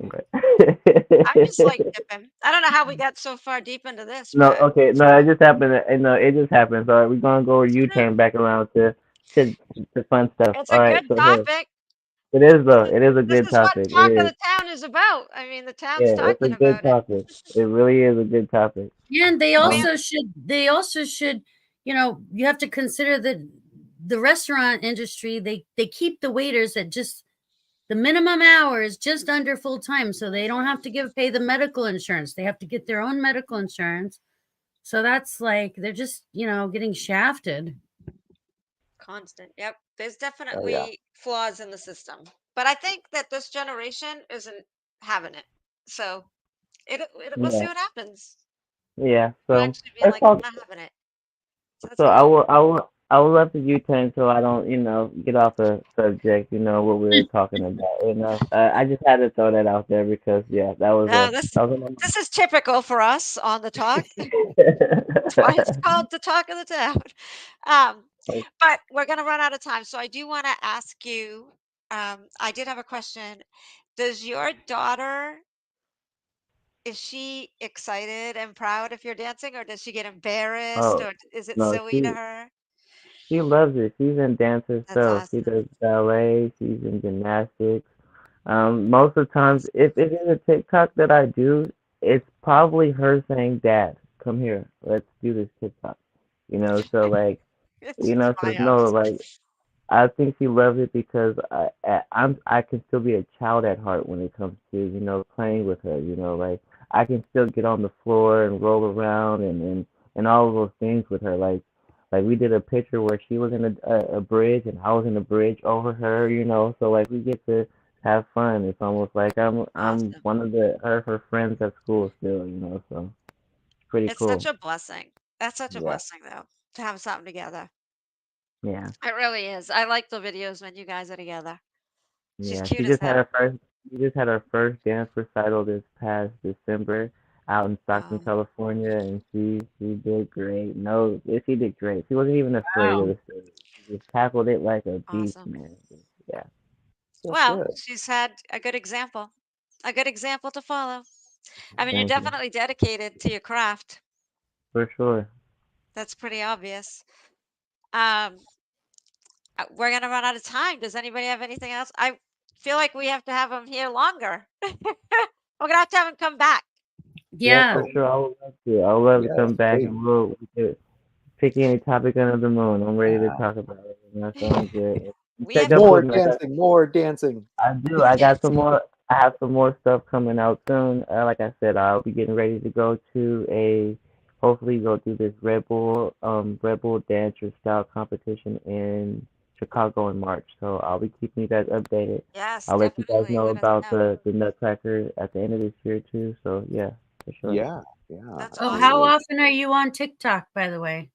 I just like tipping. I don't know how we got so far deep into this, No, but okay, no, it just happened. No, it just happened. So we're gonna go true. U-turn back around to fun stuff. It's All a right, good so here topic. it is This though. is It is a this good is what topic. It Talk of is. the Town is about. I mean, the town's Yeah, it's a talking good about it. topic. It really is a good topic. And Um, they also should, you have to consider that the restaurant industry, they keep the waiters at just the minimum hours just under full time, so they don't have to pay the medical insurance. They have to get their own medical insurance. So that's like they're just, getting shafted. Constant. Yep. There's Oh yeah. definitely flaws in the system. But I think that this generation isn't having it. So we'll see yeah, what happens. yeah. They're So actually being let's like, I'm talk. not having it. So that's So good. I will love to U-turn so I don't, get off the subject. What we were talking about. I just had to throw that out there because yeah, This that was on this is typical for us on the talk. That's why it's my called the Talk of the Town. mind. But we're gonna run out of time. So I do want to ask you, I did have a question. Does your daughter Is she excited and proud if you're dancing, or does she get embarrassed, Oh or is it no, silly to her? she loves it. She's in dance That's herself. She awesome. does ballet. She's in gymnastics. Most of the times, Awesome. if it is a TikTok that I do, it's probably her saying, "Dad, come here. Let's do this TikTok." So like, It's just so my no, house. like I think she loves it because I can still be a child at heart when it comes to playing with her. Like I can still get on the floor and roll around and all of those things with her. Like we did a picture where she was in a bridge and I was in a bridge over her. So like we get to have fun. It's almost like I'm Awesome. one of her friends at school still. So it's pretty It's such cool. a blessing. That's such a Yeah. blessing, though, to have something together. Yeah. It really is. I like the videos when you guys are together. She's Yeah, cute as hell. she just had her first dance recital this past December out in Stockton, Um, California, and she did great. No, she did great. She wasn't even afraid of Wow. the stage. She just tackled it like a beast, awesome. man. Yeah, That's Well, good. she's had a good example to follow. I mean, you're thank you definitely dedicated to your craft. for sure. That's pretty obvious. Um, we're gonna run out of time. Does anybody have anything else? I feel like we have to have him here longer. We're gonna have him come back. Yeah, Yeah. for Oh sure. I would love to. I would love to yeah. come back Please. and we could pick any topic under the moon. I'm ready to Yeah. talk about it. Sounds good. You We check have up to More with me. dancing. More dancing. I do. more I got dance. some more. I have some more stuff coming out soon. Like I said, I'll be getting ready to go to hopefully go to this Red Bull Dancer style competition in Chicago in March. So I'll be keeping you guys updated. Yes, I'll let you guys definitely. know Let us about know. the Nutcracker at the end of this year too. So yeah, for sure. Yeah. Yeah. That's Oh, how Absolutely. awesome. often are you on TikTok, by the way?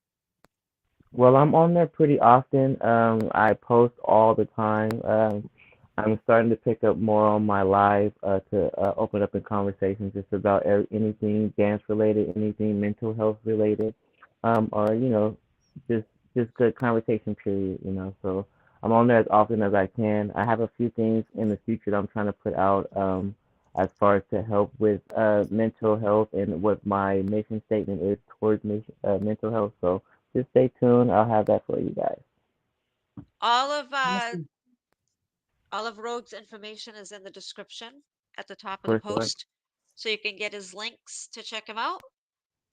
Well, I'm on there pretty often. I post all the time. I'm starting to pick up more on my live to open up in conversations just about anything dance related, anything mental health related, or just just good conversation period. So I'm on there as often as I can. I have a few things in the future that I'm trying to put out as far as to help with mental health and what my mission statement is towards mental health. So just stay tuned. I'll have that for you guys. All of uh Awesome. all of Rogue's information is in the description at the top of the For sure. post. So you can get his links to check him out.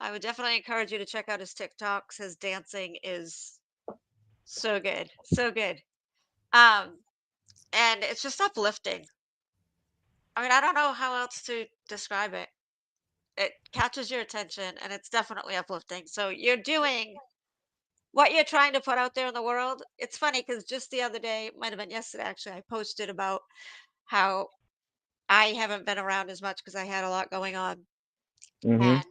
I would definitely encourage you to check out his TikToks. His dancing is so good, so good. Um, and it's just uplifting. I mean, I don't know how else to describe it. It catches your attention and it's definitely uplifting. So you're doing what you're trying to put out there in the world. It's funny because just the other day, it might have been yesterday actually, I posted about how I haven't been around as much because I had a lot going on. Mhm. And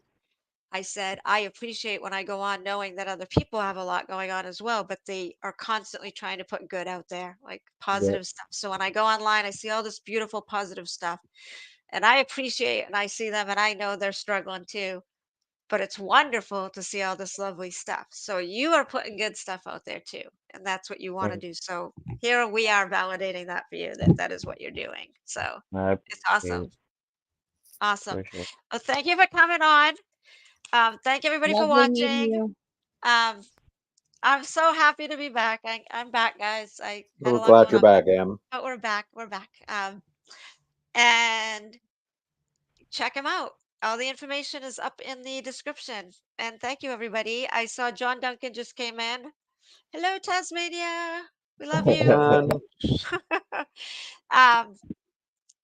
I said, I appreciate when I go on knowing that other people have a lot going on as well, but they are constantly trying to put good out there, like Yep. positive stuff. So when I go online, I see all this beautiful, positive stuff, and I appreciate and I see them and I know they're struggling too. But it's wonderful to see all this lovely stuff. So you are putting good stuff out there too, and that's what you want to Thank do. So here we are validating that for you that that is what you're doing. So I it's appreciate awesome. it Awesome. for sure. Well, thank you for coming on. Thank everybody for Lovely meeting watching. you. Um, I'm so happy to be back. I'm back, guys. I had a We're lot glad going you're on, back, Em. but we're back. We're back. And check them out. All the information is up in the description. And thank you, everybody. I saw John Duncan just came in. Hello, Tasmania. We love you. And um,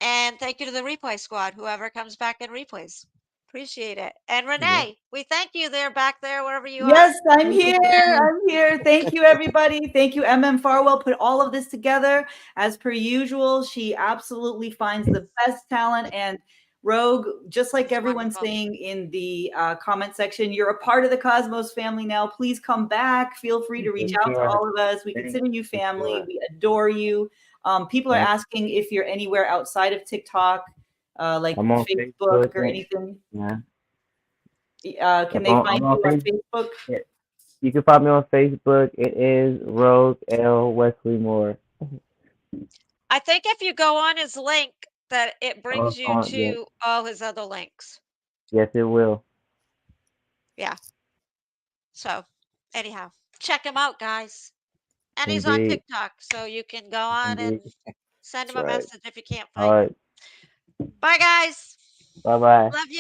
and thank you to the replay squad, whoever comes back and replays. Appreciate it. And Yeah. Renee, we thank you there back there, wherever you are. Yes, I'm Thank you, here. Jen. I'm here. Thank you, everybody. Thank you, Farwell. Put all of this together as per usual. She absolutely finds the best talent. And Rogue, just like It's everyone's wonderful. saying in the comment section, you're a part of the Cosmos family now. Please come back. Feel free to reach For out to sure. all of us. We Thank consider you for family. sure. We adore you. People are Thank- asking if you're anywhere outside of TikTok, like I'm on Facebook Facebook. or anything. Yeah. Can they I'm find on you on Facebook. Facebook? Yeah. You can find me on Facebook. It is Rogue L Wesley Moore. I think if you go on his link, that it brings you Yes, to all his other links. yes, it will. Yeah. So, anyhow, check him out, guys. And he's on Indeed, TikTok, so you can go on indeed. and send that's him a right. message if you can't All find him. right. Bye, guys. Bye bye. Love you.